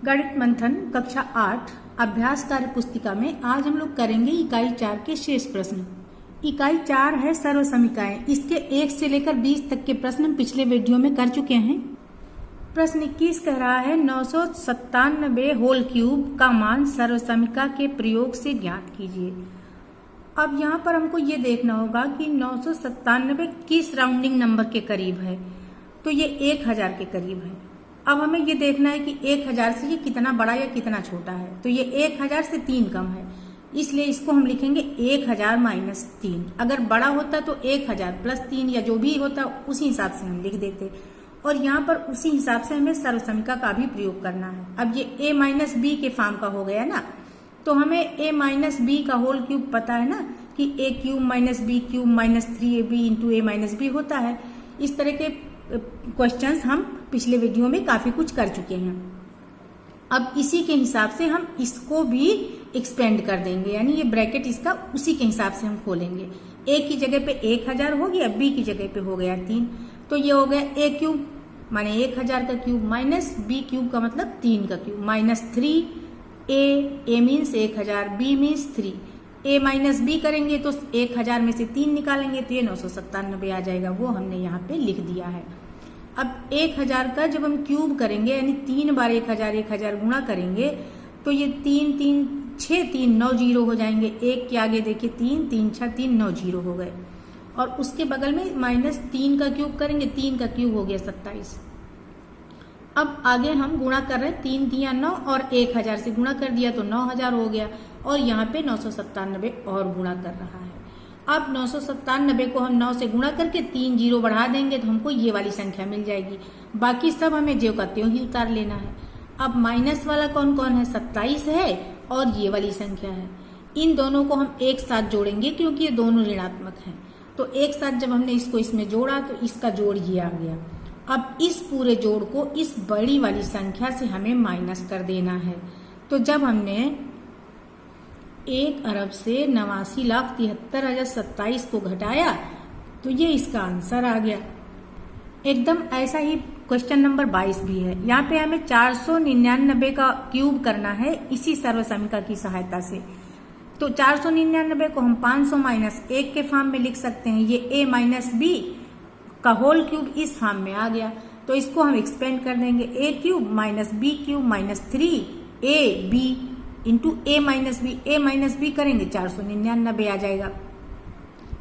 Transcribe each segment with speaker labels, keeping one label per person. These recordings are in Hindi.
Speaker 1: गणित मंथन कक्षा 8 अभ्यास कार्य पुस्तिका में आज हम लोग करेंगे इकाई 4 के शेष प्रश्न। इकाई 4 है सर्व समीकरण। इसके 1 से लेकर 20 तक के प्रश्न हम पिछले वीडियो में कर चुके हैं। प्रश्न 21 कह रहा है 997 होल क्यूब का मान सर्व समीकरण के प्रयोग से ज्ञात कीजिए। अब यहाँ पर हमको ये देखना होगा कि 997 किस राउंडिंग नंबर के करीब है, तो ये 1000 के करीब है। अब हमें ये देखना है कि 1000 से ये कितना बड़ा या कितना छोटा है, तो ये 1000 से 3 कम है, इसलिए इसको हम लिखेंगे 1000 माइनस 3। अगर बड़ा होता तो 1000 प्लस 3 या जो भी होता उसी हिसाब से हम लिख देते, और यहाँ पर उसी हिसाब से हमें सर्व समीकरण का भी प्रयोग करना है। अब ये a माइनस बी के फॉर्म का हो गया ना, तो हमें a माइनस बी का होल क्यूब पता है ना कि a cube minus B cube minus 3ab into a minus b होता है। इस तरह के क्वेश्चंस हम पिछले वीडियो में काफी कुछ कर चुके हैं। अब इसी के हिसाब से हम इसको भी एक्सपेंड कर देंगे, यानी ये ब्रैकेट इसका उसी के हिसाब से हम खोलेंगे। a की जगह पे 1000 हो गया, b की जगह पे हो गया 3, तो ये हो गया a क्यूब माने 1000 का क्यूब माइनस b क्यूब का मतलब 3 का cube minus 3 a means 1000, b means 3, a minus b करेंगे तो 1000 में से 3 निकालेंगे तो ये 997 आ जाएगा, वो हमने यहाँ पे लिख दिया है। अब 1000 का जब हम क्यूब करेंगे यानी 3 बार 1000 गुणा करेंगे तो ये 3 3 6 3 9 जीरो हो जाएंगे। एक के आगे देखिए 3 3 6 3 9 जीरो हो गए, और उसके बगल में माइनस 3 का क्यूब करेंगे, 3 का क्यूब हो गया 27। अब आगे हम गुणा कर रहे हैं, 3 दिया 9 और 1000 से गुणा कर दिया तो 9000 हो गया, और यहाँ पे 997 और गुणा कर रहा है। अब 997 को हम 9 से गुणा करके 3 जीरो बढ़ा देंगे तो हमको ये वाली संख्या मिल जाएगी। बाकी सब हमें ज्यों का त्यों ही उतार लेना है। अब माइनस वाला कौन कौन है, 27 है और ये वाली संख्या है। इन दोनों को हम एक साथ जोड़ेंगे क्योंकि ये दोनों ऋणात्मक हैं, तो एक साथ जब हमने इसको इसमें जोड़ा तो इसका जोड़ ये आ गया। अब इस पूरे जोड़ को इस बड़ी वाली संख्या से हमें माइनस कर देना है। तो जब हमने 1 अरब से 89,73,027 को घटाया तो ये इसका आंसर आ गया। एकदम ऐसा ही क्वेश्चन नंबर 22 भी है। यहाँ पे हमें 499 का क्यूब करना है इसी सर्व समीकरण की सहायता से। तो 499 को हम 500 माइनस 1 के फॉर्म में लिख सकते हैं। ये a माइनस बी का होल क्यूब इस फॉर्म में आ गया, तो इसको हम एक्सपेंड कर देंगे। a cube minus B cube minus 3ab into a minus b करेंगे 499 आ जाएगा।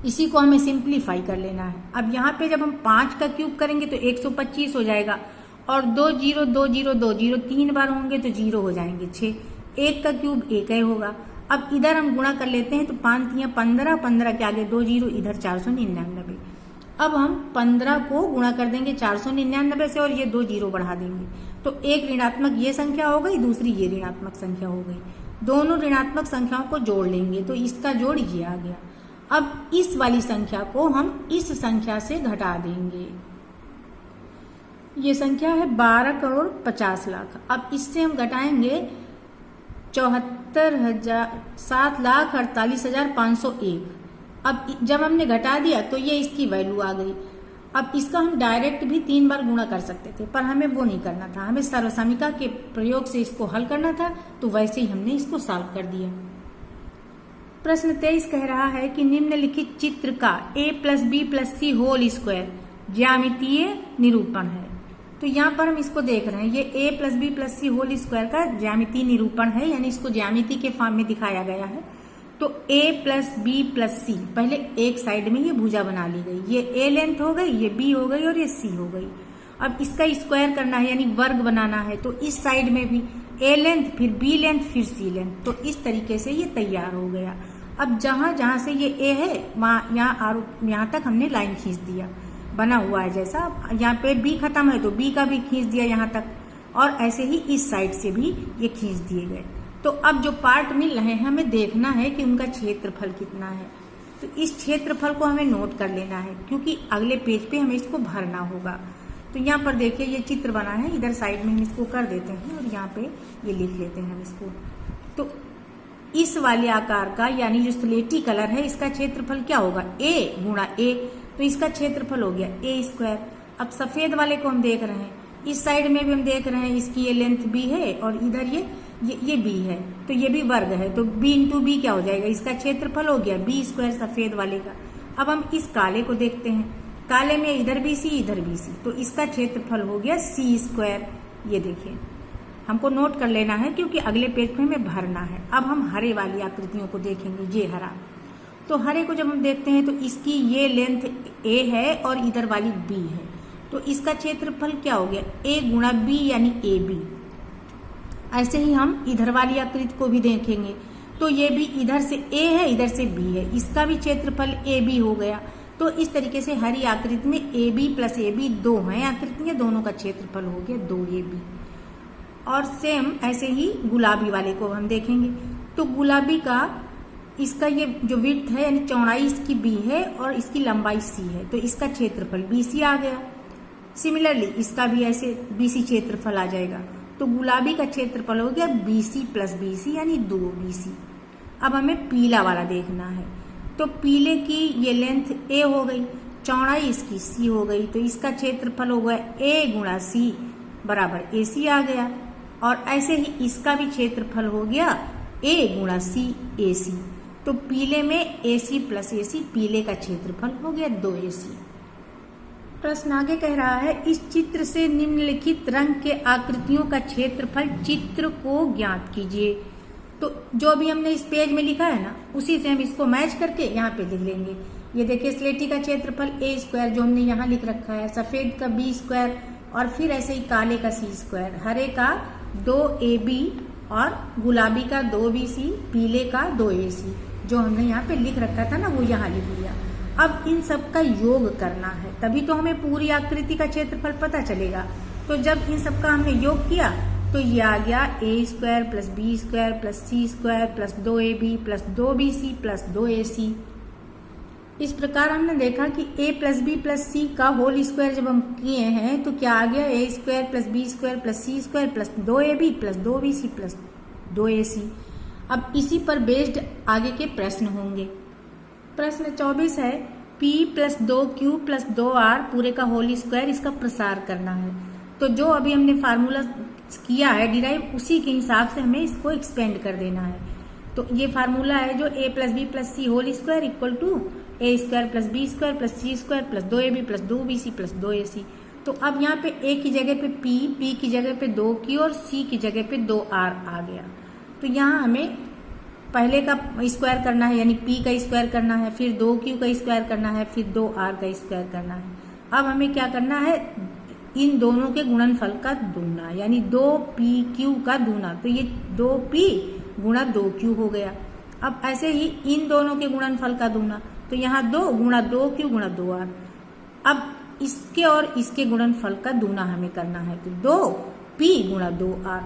Speaker 1: इसी को हमें सिंप्लीफाई कर लेना है। अब यहाँ पे जब हम 5 का क्यूब करेंगे तो 125 हो जाएगा, और 2 जीरो 2 जीरो 2 जीरो 3 बार होंगे तो जीरो हो जाएंगे 6। 1 का क्यूब 1 ही होगा। अब इधर हम गुणा कर लेते हैं तो 5 तियां 15, 15 के आगे 2 जीरो, इधर 499। अब हम 15 को गुणा कर देंगे 499 से और ये 2 जीरो बढ़ा देंगे, तो एक ऋणात्मक ये संख्या हो गई, दूसरी ये ऋणात्मक संख्या हो गई। दोनों ऋणात्मक संख्याओं को जोड़ लेंगे तो इसका जोड़ ये आ गया। अब इस वाली संख्या को हम इस संख्या से घटा देंगे। ये संख्या है 12 करोड़ 50 लाख। अब इससे हम घटाएंगे 7,48,501। अब जब हमने घटा दिया तो ये इसकी वैल्यू आ गई। अब इसका हम डायरेक्ट भी 3 बार गुणा कर सकते थे, पर हमें वो नहीं करना था, हमें सर्व समीकरण के प्रयोग से इसको हल करना था, तो वैसे ही हमने इसको सॉल्व कर दिया। प्रश्न 23 कह रहा है कि निम्नलिखित चित्र का a plus b plus c whole square ज्यामितीय निरूपण है। तो यहाँ पर हम इसको देख रहे हैं, ये a plus b plus c whole square का ज्यामितीय निरूपण है, यानी इसको ज्यामिति के फॉर्म में दिखाया गया है। तो a प्लस बी प्लस सी, पहले एक साइड में ये भुजा बना ली गई, ये a लेंथ हो गई, ये b हो गई और ये c हो गई। अब इसका स्क्वायर करना है यानी वर्ग बनाना है, तो इस साइड में भी a लेंथ फिर b लेंथ फिर c लेंथ, तो इस तरीके से ये तैयार हो गया। अब जहां जहां से ये a है वहां यहाँ तक हमने लाइन खींच दिया, बना हुआ है जैसा। यहाँ पे b खत्म है तो b का भी खींच दिया यहाँ तक, और ऐसे ही इस साइड से भी ये खींच दिए गए। तो अब जो पार्ट मिल रहे हैं हमें देखना है कि उनका क्षेत्रफल कितना है, तो इस क्षेत्रफल को हमें नोट कर लेना है क्योंकि अगले पेज पे हमें इसको भरना होगा। तो यहाँ पर देखिए ये चित्र बना है, इधर साइड में हम इसको कर देते हैं और यहाँ पे ये लिख लेते हैं हम इसको। तो इस वाले आकार का यानी जो स्लेटी कलर है इसका क्षेत्रफल क्या होगा, a गुणा a, तो इसका क्षेत्रफल हो गया a स्क्वायर। अब सफेद वाले को हम देख रहे हैं इस साइड में भी हम देख रहे हैं इसकी ये लेंथ b है और इधर ये b है, तो ये भी वर्ग है, तो b इंटू बी क्या हो जाएगा, इसका क्षेत्रफल हो गया b स्क्वायर सफेद वाले का। अब हम इस काले को देखते हैं, काले में इधर bc इधर bc, तो इसका क्षेत्रफल हो गया c स्क्वायर। ये देखिए हमको नोट कर लेना है क्योंकि अगले पेज में हमें भरना है। अब हम हरे वाली आकृतियों को देखेंगे। ये हरा, तो हरे को जब हम देखते हैं तो इसकी ये लेंथ a है और इधर वाली b है, तो इसका क्षेत्रफल क्या हो गया a गुणा b यानी ab। ऐसे ही हम इधर वाली आकृति को भी देखेंगे, तो ये भी इधर से a है इधर से b है, इसका भी क्षेत्रफल ab हो गया। तो इस तरीके से हरी आकृति में ab प्लस ab दो हैं आकृतियां, दोनों का क्षेत्रफल हो गया 2ab। और सेम ऐसे ही गुलाबी वाले को हम देखेंगे, तो गुलाबी का इसका ये जो विड्थ है यानी चौड़ाई इसकी b है और इसकी लंबाई c है, तो इसका क्षेत्रफल bc आ गया। सिमिलरली इसका भी ऐसे bc क्षेत्रफल आ जाएगा, तो गुलाबी का क्षेत्रफल हो गया bc प्लस bc यानी 2bc। अब हमें पीला वाला देखना है, तो पीले की ये लेंथ a हो गई, चौड़ाई इसकी c हो गई, तो इसका क्षेत्रफल हो गया a गुणा c बराबर ac आ गया। और ऐसे ही इसका भी क्षेत्रफल हो गया a गुणा c ac, तो पीले में ac प्लस ac पीले का क्षेत्रफल हो गया 2ac। प्रश्न आगे कह रहा है, इस चित्र से निम्नलिखित रंग के आकृतियों का क्षेत्रफल चित्र को ज्ञात कीजिए। तो जो भी हमने इस पेज में लिखा है ना, उसी से हम इसको मैच करके यहाँ पे लिख लेंगे। ये देखिए स्लेटी का क्षेत्रफल a स्क्वायर जो हमने यहाँ लिख रखा है, सफेद का b स्क्वायर और फिर ऐसे ही काले का c स्क्वायर, हरे का 2ab और गुलाबी का 2bc, पीले का 2ac, जो हमने यहाँ पे लिख रखा था ना वो यहाँ लिख लिया। अब इन सब का योग करना है, तभी तो हमें पूरी आकृति का क्षेत्रफल पता चलेगा। तो जब इन सब का हमने योग किया तो ये आ गया a square plus b square plus c square plus 2ab plus 2bc plus 2ac। इस प्रकार हमने देखा कि a plus b plus c का होल स्क्वायर जब हम किए हैं तो क्या आ गया a square plus b square plus c square plus 2ab plus 2bc plus 2ac। अब इसी पर बेस्ड आगे के प्रश्न होंगे। प्रश्न 24 है, p plus 2q plus 2r पूरे का होल स्क्वायर, इसका प्रसार करना है। तो जो अभी हमने फार्मूला किया है डिराइव, उसी के हिसाब से हमें इसको एक्सपेंड कर देना है। तो ये फार्मूला है जो a plus b plus c whole square equal to a square plus b square plus c square plus 2ab plus 2bc plus 2ac। तो अब यहाँ पे a की जगह पे p की जगह पे 2q और c की जगह पे 2r आ गया। तो यहाँ हमें पहले का स्क्वायर करना है यानी p का स्क्वायर करना है, फिर 2q का स्क्वायर करना है, फिर 2r का स्क्वायर करना है। अब हमें क्या करना है, इन दोनों के गुणनफल का दूना यानी 2pq का दूना, तो ये 2p गुणा 2q हो गया। अब ऐसे ही इन दोनों के गुणनफल का दूना, तो यहाँ 2 गुणा 2q गुणा 2r। अब इसके और इसके गुणनफल का दूना हमें करना है, तो 2p गुणा 2r।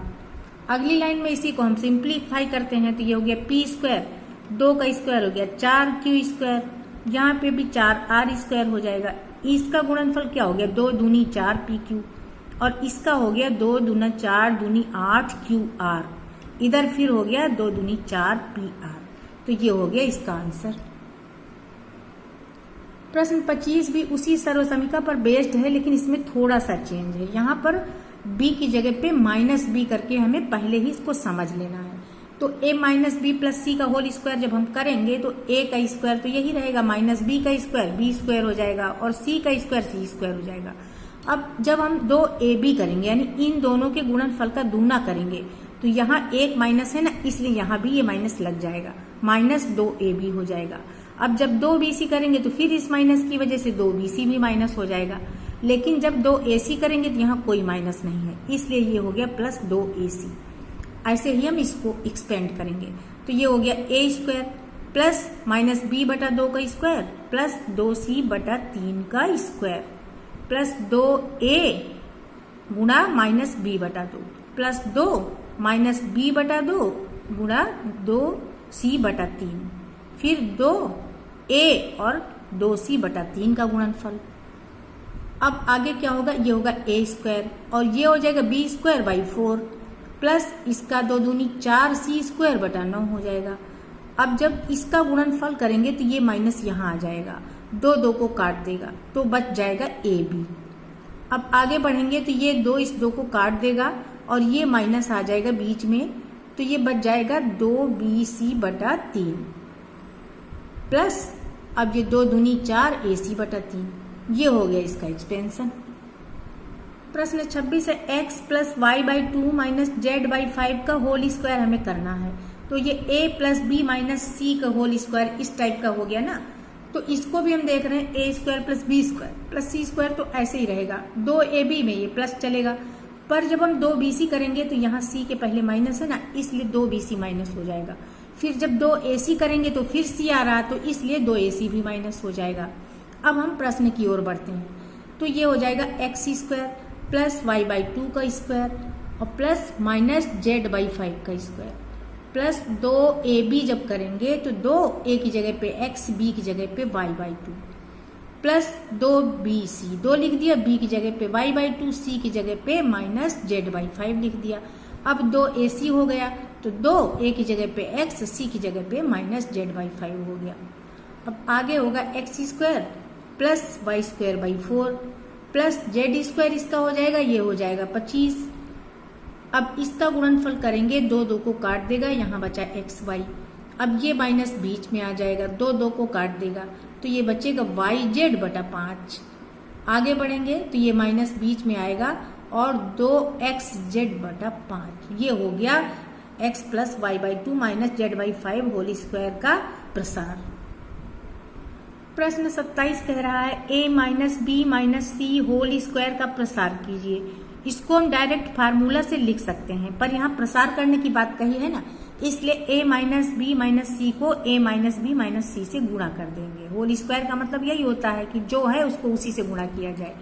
Speaker 1: अगली लाइन में इसी को हम सिंप्लीफाई करते हैं, तो ये हो गया p स्क्वायर, 2 का स्क्वायर हो गया 4q स्क्वायर, यहाँ पे भी 4r स्क्वायर हो जाएगा। इसका गुणनफल क्या हो गया, 2 दूनी 4pq और इसका हो गया 2 दूना 4 दूनी 8qr। इधर फिर हो गया 2 दूनी 4pr। तो ये हो गया इसका आंसर। प्रश्न 25 भी उसी सर्वसमीका पर बेस्ड है, लेकिन इसमें थोड़ा सा चेंज है। यहाँ पर b की जगह पे माइनस b करके हमें पहले ही इसको समझ लेना है। तो a माइनस बी प्लस सी का होल स्क्वायर जब हम करेंगे तो a का स्क्वायर तो यही रहेगा, माइनस b का स्क्वायर b स्क्वायर हो जाएगा और c का स्क्वायर c स्क्वायर हो जाएगा। अब जब हम 2ab करेंगे यानी इन दोनों के गुणनफल का दूना करेंगे, तो यहाँ एक माइनस है ना, इसलिए यहाँ भी ये माइनस लग जाएगा, माइनस 2ab हो जाएगा। अब जब 2bc करेंगे तो फिर इस माइनस की वजह से 2bc भी माइनस हो जाएगा, लेकिन जब 2ac करेंगे तो यहाँ कोई माइनस नहीं है, इसलिए ये हो गया प्लस 2ac। ऐसे ही हम इसको एक्सपेंड करेंगे, तो ये हो गया a square plus minus b बटा 2 का स्क्वायर प्लस 2c बटा 3 का स्क्वायर प्लस 2a गुणा माइनस b बटा 2 प्लस 2 माइनस b बटा 2 गुणा 2c बटा 3, फिर 2a और 2c बटा 3 का गुणनफल। अब आगे क्या होगा, ये होगा a स्क्वायर और ये हो जाएगा b स्क्वायर बाई 4 प्लस इसका 2 दूनी 4c स्क्वायर बटा 9 हो जाएगा। अब जब इसका गुणनफल करेंगे तो ये माइनस यहाँ आ जाएगा, 2 को काट देगा तो बच जाएगा ab अब आगे बढ़ेंगे तो ये 2 इस 2 को काट देगा और ये माइनस आ जाएगा बीच में, तो ये बच जाएगा 2bc/3 प्लस अब ये 2 दूनी 4 ac/3। ये हो गया इसका एक्सपेंशन। प्रश्न 26 है x + y/2 - z/5 का होल स्क्वायर हमें करना है। तो ये a + b - c का होल स्क्वायर इस टाइप का हो गया ना, तो इसको भी हम देख रहे हैं a² + b² + c², तो ऐसे ही रहेगा। 2ab में ये प्लस चलेगा, पर जब हम 2bc करेंगे तो यहाँ c के पहले माइनस है ना, इसलिए 2bc माइनस हो जाएगा। फिर जब 2ac करेंगे तो फिर c आ रहा, तो इसलिए 2ac भी माइनस हो जाएगा। अब हम प्रश्न की ओर बढ़ते हैं, तो ये हो जाएगा x² + y/2 का स्क्वायर और प्लस -z/5 का स्क्वायर प्लस 2ab जब करेंगे तो 2a की जगह पे x, b की जगह पे y/2 प्लस 2bc, 2 लिख दिया, b की जगह पे y/2, c की जगह पे -z/5 लिख दिया। अब 2ac हो गया तो 2a की जगह पे x, c की जगह पे -z/5 हो गया। अब आगे होगा x² + y²/4 प्लस z² इसका हो जाएगा, ये हो जाएगा 25। अब इसका गुणनफल करेंगे, 2 को काट देगा, यहाँ बचा xy। अब ये माइनस बीच में आ जाएगा, 2 को काट देगा, तो ये बचेगा yz/5। आगे बढ़ेंगे तो ये माइनस बीच में आएगा और 2xz/5। ये हो गया x + y/2 - z/5 whole square का प्रसार। प्रश्न 27 कह रहा है a - b - c whole square का प्रसार कीजिए। इसको हम डायरेक्ट फार्मूला से लिख सकते हैं, पर यहाँ प्रसार करने की बात कही है ना, इसलिए a - b - c को a - b - c से गुणा कर देंगे। होल स्क्वायर का मतलब यही होता है कि जो है उसको उसी से गुणा किया जाए।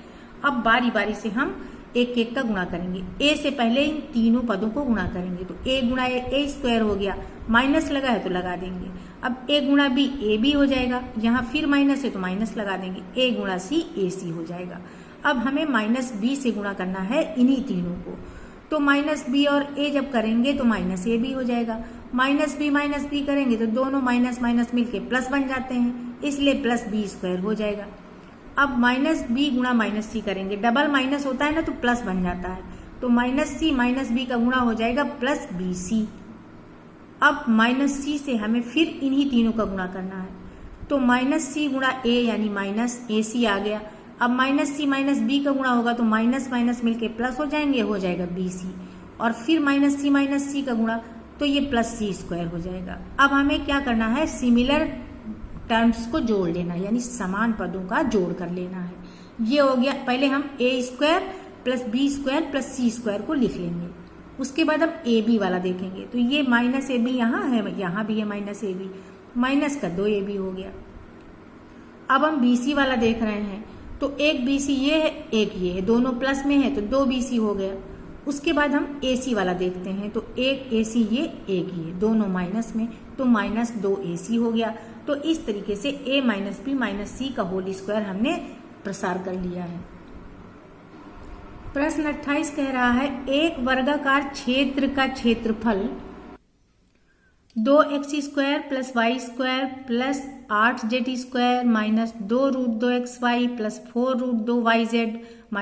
Speaker 1: अब बारी बारी से हम एक एक का गुणा करेंगे। a से पहले इन तीनों पदों को गुणा करेंगे, तो a गुणा a² हो गया, माइनस लगा है तो लगा देंगे। अब a गुणा b ab हो जाएगा, यहाँ फिर माइनस है तो माइनस लगा देंगे, a गुणा c ac हो जाएगा। अब हमें -b से गुणा करना है इन्हीं तीनों को, तो -b और a जब करेंगे तो -ab हो जाएगा। -b - b करेंगे तो दोनों माइनस माइनस मिलके प्लस बन जाते हैं, इसलिए +b² हो जाएगा। अब -b गुणा -c करेंगे, डबल माइनस होता है ना तो प्लस बन जाता है, तो -c - b का गुणा हो जाएगा +bc। अब -c से हमें फिर इन्हीं तीनों का गुणा करना है, तो -c गुणा a यानी -ac आ गया। अब -c - b का गुणा होगा तो माइनस माइनस मिलके प्लस हो जाएंगे, हो जाएगा bc, और फिर -c - c का गुणा तो ये +c² हो जाएगा। अब हमें क्या करना है, सिमिलर टर्म्स को जोड़ लेना, यानी समान पदों का जोड़ कर लेना है। ये हो गया, पहले हम a² + b² + c² को लिख लेंगे, उसके बाद हम ab वाला देखेंगे, तो ये -ab यहाँ है, यहाँ भी है -ab, माइनस का 2ab हो गया। अब हम bc वाला देख रहे हैं, तो एक bc ये है, एक ये है, दोनों प्लस में है तो 2bc हो गया। उसके बाद हम ac वाला देखते हैं, तो एक ac ये, एक ये, दोनों माइनस में, तो -2ac हो गया। तो इस तरीके से a - b - c का होल स्क्वायर हमने प्रसार कर लिया है। प्रश्न 28 कह रहा है एक वर्गाकार क्षेत्र का क्षेत्रफल 2x² + y² + 8z² - 2√2xy + 4√2yz -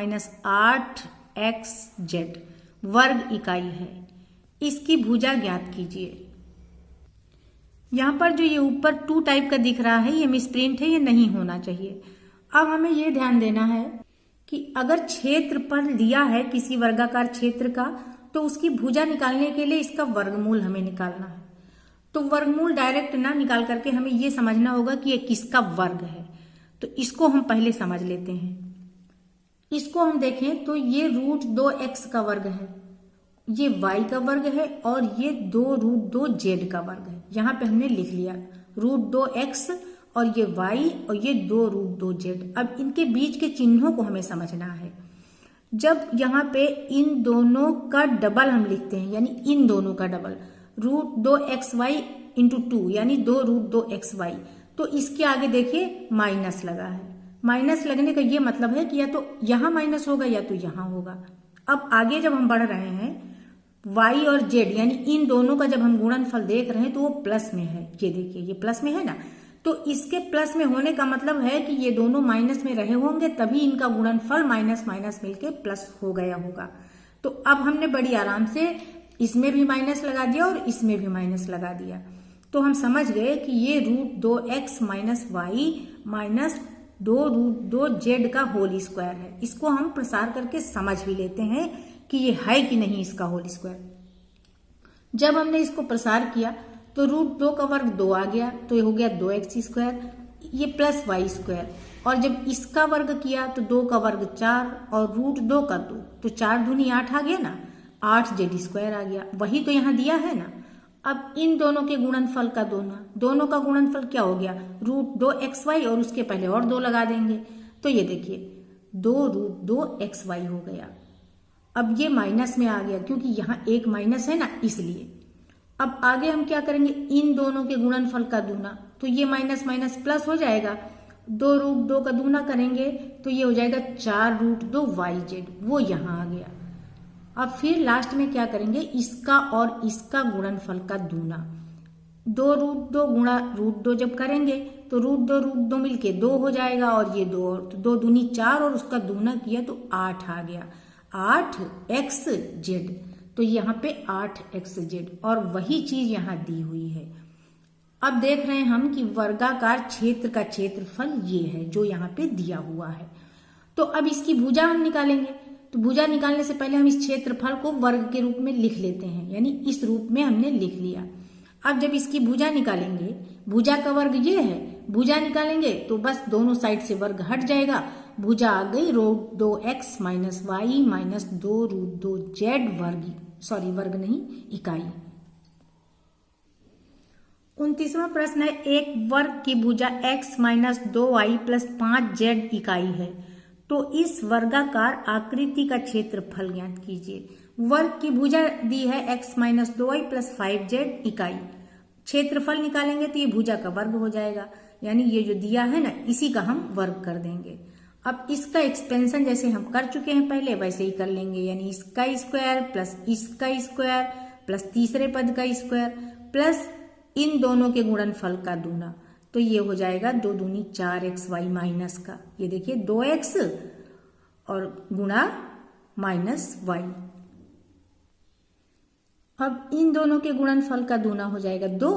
Speaker 1: 8xz वर्ग इकाई है। इसकी भुजा ज्ञात कीजिए। यहाँ पर जो ये ऊपर 2 टाइप का दिख रहा है, ये मिसप्रिंट है, ये नहीं होना चाहिए। अब हमें ये ध्यान देना है कि अगर क्षेत्रफल दिया है किसी वर्गाकार क्षेत्र का, तो उसकी भुजा निकालने के लिए इसका वर्गमूल हमें निकालना है। तो वर्गमूल डायरेक्ट ना निकाल करके हमें ये समझना होगा कि ये किसका वर्ग है, तो इसको हम पहले समझ लेते हैं। इसको हम देखें तो ये √2x का वर्ग है, ये y का वर्ग है, और ये 2√2z का वर्ग है। यहाँ पे हमने लिख लिया √2x और ये y और ये 2√2z। अब इनके बीच के चिन्हों को हमें समझना है। जब यहाँ पे इन दोनों का डबल हम लिखते हैं, यानी इन दोनों का डबल, √2xy × 2 यानी 2√2xy, तो इसके आगे देखिए माइनस लगा है। माइनस लगने का ये मतलब है कि या तो यहाँ माइनस होगा या तो यहाँ होगा। अब आगे जब हम बढ़ रहे हैं, y और z यानी इन दोनों का जब हम गुणनफल देख रहे हैं तो वो प्लस में है। ये देखिए ये प्लस में है ना, तो तो इसके प्लस में होने का मतलब है कि ये दोनों माइनस में रहे होंगे, तभी इनका गुणनफल माइनस माइनस मिलके प्लस हो गया होगा। तो अब हमने बड़ी आराम से इसमें भी माइनस लगा दिया और इसमें भी माइनस लगा दिया, तो हम समझ गए कि ये √2x minus Y minus 2√2z का होल स्क्वायर है। इसको हम प्रसार करके समझ भी लेते हैं कि ये है कि नहीं इसका होल स्क्वायर। जब हमने इसको प्रसार किया तो √2 का वर्ग 2 आ गया, तो ये हो गया 2x स्क्वायर, ये प्लस वाई स्क्वायर। और जब इसका वर्ग किया तो 2 का वर्ग 4 और √2 का 2, तो 4 दूनी 8 आ गया ना, 8z स्क्वायर आ गया। वही तो यहाँ दिया है ना। अब इन दोनों के गुणनफल का दोनों का गुणनफल क्या हो गया, √2xy, और उसके पहले और 2 लगा देंगे, तो ये देखिए 2√2xy हो गया। अब ये माइनस में आ गया क्योंकि यहाँ एक माइनस है ना, इसलिए। अब आगे हम क्या करेंगे, इन दोनों के गुणनफल का दूना, तो ये माइनस माइनस प्लस हो जाएगा। 2√2 का दूना करेंगे तो ये हो जाएगा 4√2yz, वो यहाँ आ गया। अब फिर लास्ट में क्या करेंगे, इसका और इसका गुणनफल का दूना। 2√2 गुणा √2 जब करेंगे तो √2 मिलके 2 हो जाएगा, और ये 2 और, तो 2 दूनी 4 और उसका दूना किया तो 8 आ गया, 8xz। तो यहाँ पे 8xz, और वही चीज यहाँ दी हुई है। अब देख रहे हैं हम कि वर्गाकार क्षेत्र का क्षेत्रफल ये है जो यहाँ पे दिया हुआ है। तो अब इसकी भुजा हम निकालेंगे, तो भुजा निकालने से पहले हम इस क्षेत्रफल को वर्ग के रूप में लिख लेते हैं, यानी इस रूप में हमने लिख लिया। अब जब इसकी भुजा निकालेंगे, भुजा का वर्ग ये है, भुजा निकालेंगे तो बस दोनों साइड से वर्ग हट जाएगा, भुजा आ गई √2x minus Y minus 2√2z वर्ग, सॉरी वर्ग नहीं, इकाई। 29वां प्रश्न है, एक वर्ग की भुजा x minus 2y plus 5z इकाई है, तो इस वर्गाकार आकृति का क्षेत्रफल ज्ञात कीजिए। वर्ग की भुजा दी है x minus 2y plus 5z इकाई, क्षेत्रफल निकालेंगे तो ये भुजा का वर्ग हो जाएगा, यानी ये जो दिया है ना इसी का हम वर्ग कर देंगे। अब इसका एक्सपेंशन जैसे हम कर चुके हैं पहले वैसे ही कर लेंगे, यानी इसका स्क्वायर प्लस इसका स्क्वायर प्लस तीसरे पद का स्क्वायर प्लस इन दोनों के गुणनफल का दूना, तो ये हो जाएगा 2 दूनी 4xy माइनस का, ये देखिए 2x और गुणा माइनस y। अब इन दोनों के गुणनफल का दूना हो जाएगा 2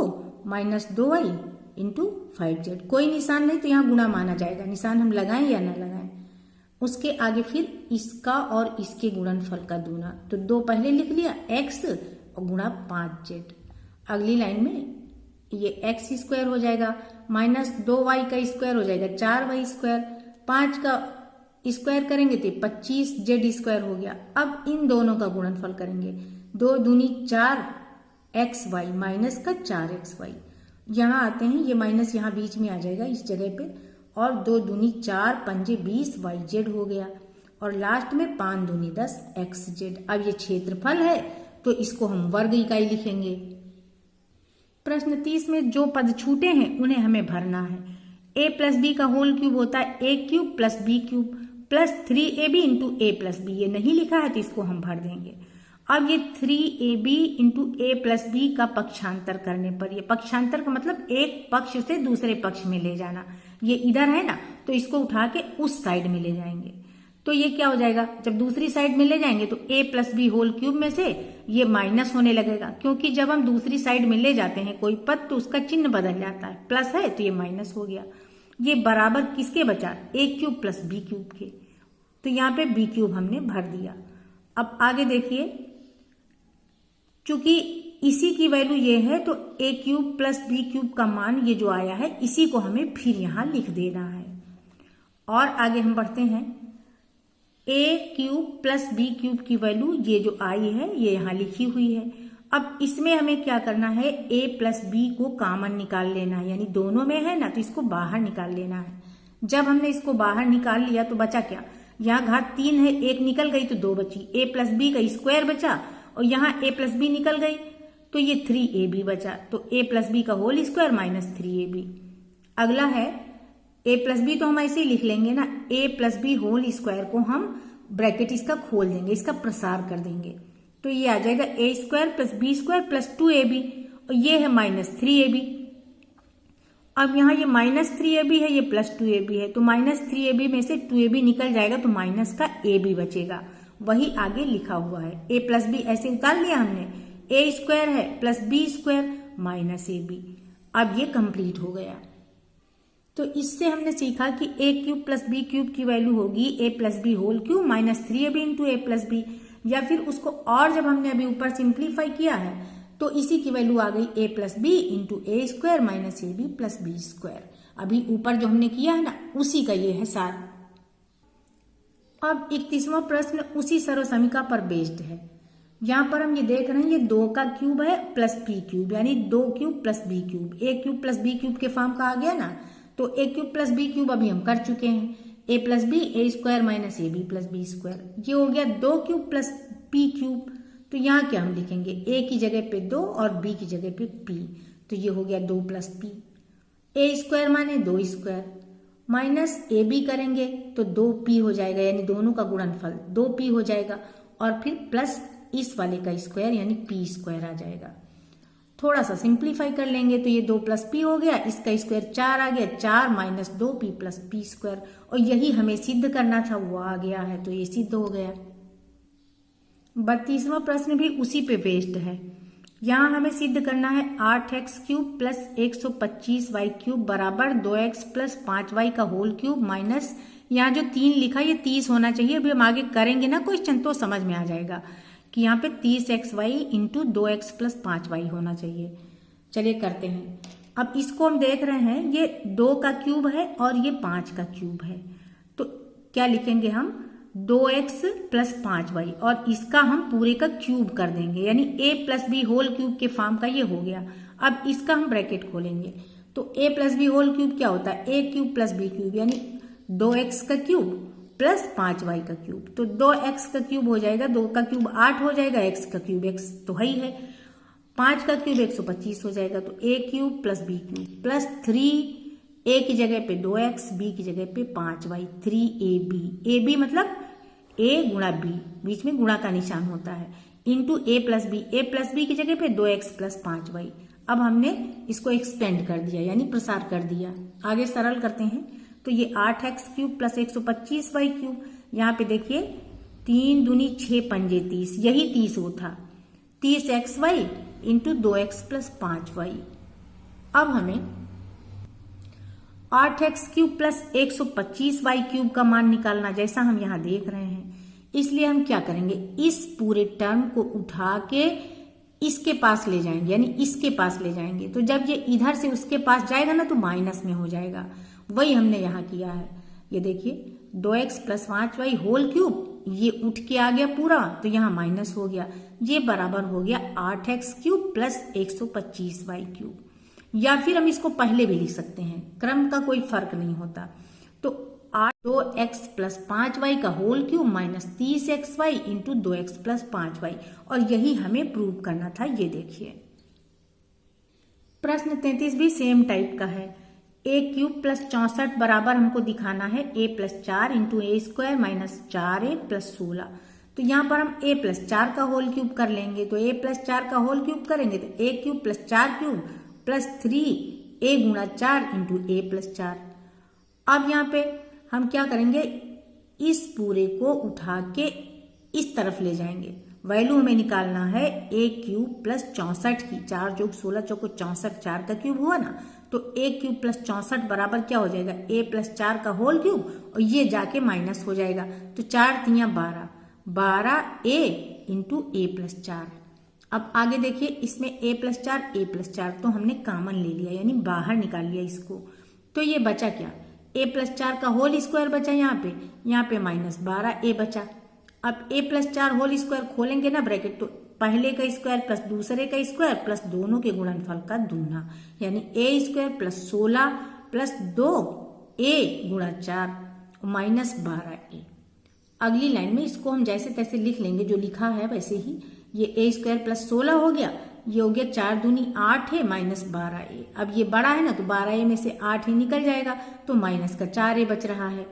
Speaker 1: माइनस 2y इंटू 5z। कोई निशान नहीं तो यहाँ गुणा माना जाएगा, निशान हम लगाएं या ना लगाएं। उसके आगे फिर इसका और इसके गुणनफल का दूना, तो 2 पहले लिख लिया x और गुणा 5z। अगली लाइन में ये x स्क्वायर हो जाएगा माइनस 2y का स्क्वायर हो जाएगा 4y स्क्वायर, 5 का स्क्वायर करेंगे तो 25z स्क्वायर हो गया। अब इन दोनों का गुणनफल करेंगे, 2 दूनी 4xy माइनस का 4xy, यहाँ आते हैं ये माइनस यहाँ बीच में आ जाएगा इस जगह पे, और 2 दूनी 4 पंजे 20yz हो गया, और लास्ट में 5 दूनी 10xz। अब ये क्षेत्रफल है तो इसको हम वर्ग इकाई लिखेंगे। प्रश्न 30 में जो पद छूटे हैं उन्हें हमें भरना है। a प्लस बी का होल क्यूब होता है a cube plus b cube plus 3ab into a plus b, ये नहीं लिखा है तो इसको हम भर देंगे। अब ये 3ab into a plus b का पक्षांतर करने पर, ये पक्षांतर का मतलब एक पक्ष से दूसरे पक्ष में ले जाना, ये इधर है ना तो इसको उठा के उस साइड में ले जाएंगे, तो ये क्या हो जाएगा, जब दूसरी साइड में ले जाएंगे तो a plus B whole cube में से ये माइनस होने लगेगा, क्योंकि जब हम दूसरी साइड में ले जाते हैं कोई पद तो उसका चिन्ह बदल जाता है, प्लस है तो ये माइनस हो गया। ये बराबर किसके बचा, a cube plus b cube के, तो यहाँ पे b क्यूब हमने भर दिया। अब आगे देखिए, चूंकि इसी की वैल्यू ये है तो a cube plus b cube का मान ये जो आया है इसी को हमें फिर यहाँ लिख देना है। और आगे हम बढ़ते हैं, a cube plus b cube की वैल्यू ये जो आई है ये यहाँ लिखी हुई है। अब इसमें हमें क्या करना है, a प्लस बी को कॉमन निकाल लेना है, यानी दोनों में है ना तो इसको बाहर निकाल लेना है। जब हमने इसको बाहर निकाल लिया तो बचा क्या, यहाँ घात 3 है, एक निकल गई तो 2 बची, a प्लस बी का स्क्वायर बचा, और यहाँ a प्लस बी निकल गई तो ये 3ab बचा, तो a प्लस बी का होल स्क्वायर माइनस 3ab। अगला है a प्लस बी, तो हम ऐसे ही लिख लेंगे ना, a plus B whole square को हम ब्रैकेट इसका खोल देंगे, इसका प्रसार कर देंगे, तो ये आ जाएगा a² प्लस बी² प्लस 2ab, और ये है माइनस 3ab। अब यहाँ ये -3ab है, ये +2ab है, तो -3ab में से 2ab निकल जाएगा तो माइनस का ab बचेगा, वही आगे लिखा हुआ है। a प्लस बी ऐसे उतार लिया हमने, a² है प्लस b² माइनस ab। अब ये कंप्लीट हो गया। तो इससे हमने सीखा कि a³ प्लस b³ की वैल्यू होगी a plus B whole cube -3ab into a plus B, या फिर उसको और जब हमने अभी ऊपर सिंप्लीफाई किया है तो इसी की वैल्यू आ गई a plus B into a² minus ab plus b²। अभी ऊपर जो हमने किया है ना, उसी का ये है सार। अब 31वां प्रश्न उसी सर्वसमीका पर बेस्ड है। यहाँ पर हम ये देख रहे हैं, ये 2 का क्यूब है प्लस p³ यानी 2³ plus b³ a³ plus b³ के फॉर्म का आ गया ना, तो a³ प्लस b³ अभी हम कर चुके हैं, a plus B a² minus ab plus b²। ये हो गया 2³ प्लस p³। तो यहाँ क्या हम लिखेंगे, a की जगह पे 2 और b की जगह पे p, तो ये हो गया 2 प्लस p, a² माने 2² माइनस ab करेंगे तो 2p हो जाएगा, यानी दोनों का गुणनफल 2p हो जाएगा, और फिर प्लस इस वाले का स्क्वायर यानी p² आ जाएगा। थोड़ा सा सिंप्लीफाई कर लेंगे तो ये 2 प्लस p हो गया, इसका स्क्वायर 4 आ गया, 4 माइनस 2p प्लस p², और यही हमें सिद्ध करना था, वो आ गया है, तो ये सिद्ध हो गया। 32वां प्रश्न भी उसी पे बेस्ड है। यहाँ हमें सिद्ध करना है 8x³ प्लस 125y³ बराबर 2x प्लस 5y का होल क्यूब माइनस, यहाँ जो 3 लिखा ये 30 होना चाहिए। अभी हम आगे करेंगे ना क्वेश्चन तो समझ में आ जाएगा कि यहाँ पे 30xy into 2x plus 5y होना चाहिए। चलिए करते हैं। अब इसको हम देख रहे हैं, ये 2 का क्यूब है और ये 5 का क्यूब है, तो क्या लिखेंगे हम 2x प्लस 5y, और इसका हम पूरे का क्यूब कर देंगे, यानी a plus B whole cube के फॉर्म का ये हो गया। अब इसका हम ब्रैकेट खोलेंगे तो a plus B whole cube क्या होता है, a³ प्लस b³ यानी 2x का क्यूब प्लस 5y का क्यूब, तो 2x का क्यूब हो जाएगा, 2 का क्यूब 8 हो जाएगा, x का क्यूब x तो है ही है, 5 का क्यूब 125 हो जाएगा, तो a³ plus b³ plus 3 a की जगह पे 2x, b की जगह पे 5y, 3ab, ab मतलब a गुणा b, बीच में गुणा का निशान होता है, इंटू a प्लस बी की जगह पे 2x प्लस 5y। अब हमने इसको एक्सपेंड कर दिया यानी प्रसार कर दिया। आगे सरल करते हैं तो ये 8x³ प्लस 125y³, यहाँ पे देखिए 3 दूनी 6 पंजे 30, यही 30 वो था, 30xy into 2x plus 5y। अब हमें 8x³ प्लस 125y³ का मान निकालना, जैसा हम यहाँ देख रहे हैं, इसलिए हम क्या करेंगे, इस पूरे टर्म को उठा के इसके पास ले जाएंगे, यानी इसके पास ले जाएंगे, तो जब ये इधर से उसके पास जाएगा ना तो माइनस में हो जाएगा, वही हमने यहाँ किया है। ये देखिए 2x plus 5y whole cube, ये उठ के आ गया पूरा, तो यहाँ माइनस हो गया, ये बराबर हो गया 8x³ प्लस 125y³, या फिर हम इसको पहले भी लिख सकते हैं, क्रम का कोई फर्क नहीं होता। तो 2x प्लस 5y का whole cube minus 30xy into 2x plus 5y, और यही हमें प्रूव करना था। ये देखिए प्रश्न 33 भी सेम टाइप का है। a³ प्लस 64 बराबर हमको दिखाना है a plus 4 into a² minus 4a plus 16। तो यहाँ पर हम a प्लस 4 का होल क्यूब कर लेंगे, तो a प्लस 4 का होल क्यूब करेंगे तो a³ प्लस 4³ प्लस 3a गुणा 4 इंटू a प्लस 4। अब यहाँ पे हम क्या करेंगे, इस पूरे को उठा के इस तरफ ले जाएंगे, वैल्यू हमें निकालना है a³ प्लस 64 की, 4 जोग 16 चौको 64, 4 का क्यूब हुआ ना, तो a³ प्लस 64 बराबर क्या हो जाएगा, a प्लस 4 का होल क्यूब, और ये जाके माइनस हो जाएगा, तो 4 तियां 12, 12a इंटू a प्लस 4। अब आगे देखिए, इसमें a प्लस 4 तो हमने कॉमन ले लिया, यानी बाहर निकाल लिया इसको, तो ये बचा क्या, a प्लस 4 का होल स्क्वायर बचा, यहाँ पे माइनस 12a बचा। अब a प्लस 4 होल स्क्वायर खोलेंगे ना ब्रैकेट, तो पहले का स्क्वायर प्लस दूसरे का स्क्वायर प्लस दोनों के गुणनफल का दूना, यानी a² प्लस 16 प्लस 2a गुणा 4 माइनस 12a। अगली लाइन में इसको हम जैसे तैसे लिख लेंगे, जो लिखा है वैसे ही। ये a² प्लस 16 हो गया, ये हो गया 4 दूनी 8 है माइनस 12a। अब ये बड़ा है ना, तो 12a में से 8 ही निकल जाएगा, तो माइनस का 4a बच रहा है।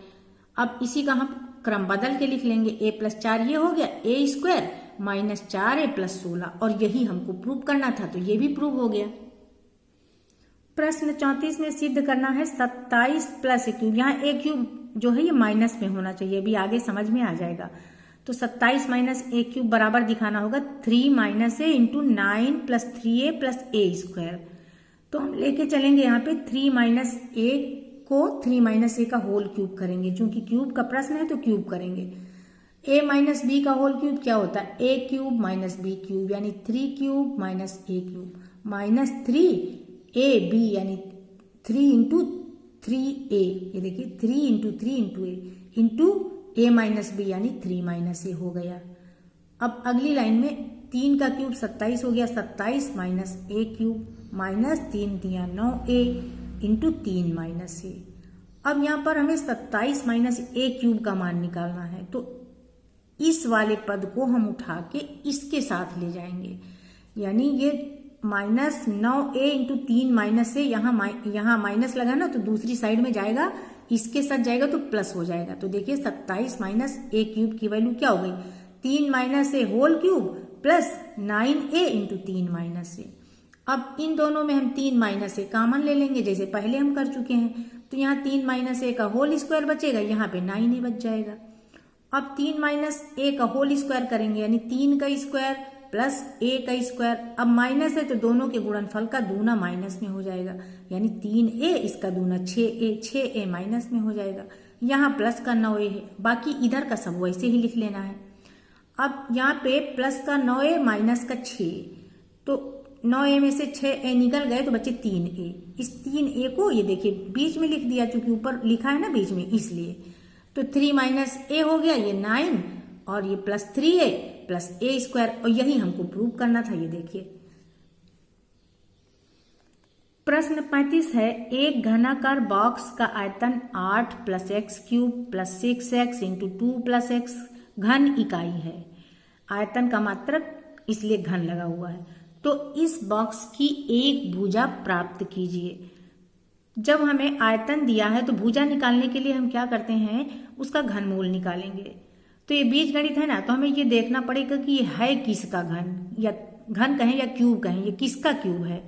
Speaker 1: अब इसी का हम क्रम बदल के लिख लेंगे, a प्लस 4 ये हो गया a² माइनस 4a प्लस 16, और यही हमको प्रूव करना था, तो ये भी प्रूव हो गया। प्रश्न 34 में सिद्ध करना है 27 प्लस ए क्यूब। यहाँ ए क्यूब जो है ये माइनस में होना चाहिए, अभी आगे समझ में आ जाएगा। तो 27 माइनस ए क्यूब बराबर दिखाना होगा 3 माइनस ए इंटू 9 प्लस 3a प्लस ए स्क्वायर। तो हम लेके चलेंगे यहाँ पे 3 माइनस ए को 3 माइनस ए का होल क्यूब करेंगे, चूंकि क्यूब का प्रश्न है तो क्यूब करेंगे। a माइनस बी का होल क्यूब क्या होता है, a cube minus B cube यानी 3 क्यूब माइनस ए क्यूब माइनस 3ab यानी 3 इंटू 3a, ये देखिए 3 into 3 into A into a minus B यानी 3 माइनस ए हो गया। अब अगली लाइन में 3 का क्यूब 27 हो गया, 27 माइनस ए क्यूब माइनस 3 दिया 9a इंटू 3 माइनस ए। अब यहाँ पर हमें 27 माइनस ए क्यूब का मान निकालना है, तो इस वाले पद को हम उठा के इसके साथ ले जाएंगे, यानी ये माइनस 9a इंटू 3 माइनस से यहाँ माइनस लगा ना, तो दूसरी साइड में जाएगा, इसके साथ जाएगा तो प्लस हो जाएगा। तो देखिए 27 माइनस ए क्यूब की वैल्यू क्या हो गई, 3 minus a whole cube plus 9a into 3 minus a. अब इन दोनों में हम 3 माइनस ए कॉमन ले लेंगे जैसे पहले हम कर चुके हैं, तो यहाँ 3 माइनस ए का होल स्क्वायर बचेगा, यहाँ पे 9a बच जाएगा। अब 3 माइनस ए का होल स्क्वायर करेंगे यानी 3 का स्क्वायर प्लस ए का स्क्वायर। अब माइनस है तो दोनों के गुणनफल का दूना माइनस में हो जाएगा, यानी 3a इसका दूना 6a माइनस में हो जाएगा। यहाँ प्लस का 9a है, बाकी इधर का सब वैसे ही लिख लेना है। अब यहाँ पे प्लस का 9a माइनस का 6, तो 9a में से 6a निकल गए तो बचे 3a। इस 3a को ये देखिए बीच में लिख दिया, चूंकि ऊपर लिखा है ना बीच में इसलिए। तो 3 माइनस ए हो गया ये 9 और ये प्लस 3a प्लस ए स्क्वायर, और यही हमको प्रूव करना था। ये देखिए प्रश्न 35 है, एक घनाकार बॉक्स का आयतन 8 plus x cube plus 6x into 2 plus x घन इकाई है। आयतन का मात्रक इसलिए घन लगा हुआ है। तो इस बॉक्स की एक भुजा प्राप्त कीजिए। जब हमें आयतन दिया है तो भुजा निकालने के लिए हम क्या करते हैं, उसका घनमूल निकालेंगे। तो ये बीजगणित है ना, तो हमें ये देखना पड़ेगा कि ये है किसका घन, या घन कहें या क्यूब कहें, ये किसका क्यूब है।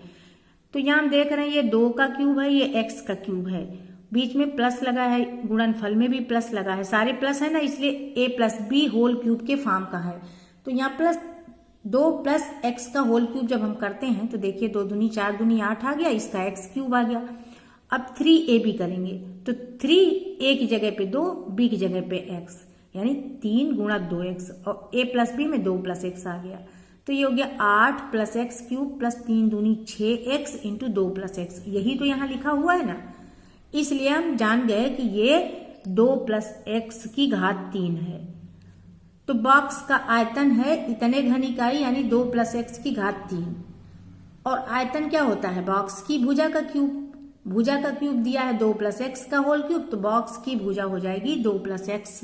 Speaker 1: तो यहाँ हम देख रहे हैं ये 2 का क्यूब है, ये x का क्यूब है, बीच में प्लस लगा है, गुणनफल में भी प्लस लगा है, सारे प्लस है ना, इसलिए a plus B whole cube के फॉर्म का है। तो यहाँ प्लस 2 प्लस एक्स का होल क्यूब जब हम करते हैं तो देखिए 2 दूनी 4 दूनी 8 आ गया, इसका x क्यूब आ गया। अब 3ab करेंगे तो 3a की जगह पे 2, b की जगह पे x, यानी 3 गुणा 2x, और a प्लस बी में 2 प्लस एक्स आ गया। तो ये हो गया 8 प्लस एक्स क्यूब प्लस 3 दूनी 6x इंटू 2 प्लस एक्स, यही तो यहाँ लिखा हुआ है ना, इसलिए हम जान गए कि ये 2 प्लस एक्स की घात 3 है। तो बॉक्स का आयतन है इतने घन इकाई यानी 2 प्लस एक्स की घात 3, और आयतन क्या होता है, बॉक्स की भुजा का क्यूब। भुजा का क्यूब दिया है 2 प्लस एक्स का होल क्यूब, तो बॉक्स की भुजा हो जाएगी 2 प्लस एक्स।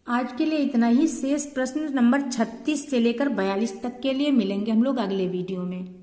Speaker 1: आज के लिए इतना ही। शेष प्रश्न नंबर 36 से लेकर 42 तक के लिए मिलेंगे हम लोग अगले वीडियो में।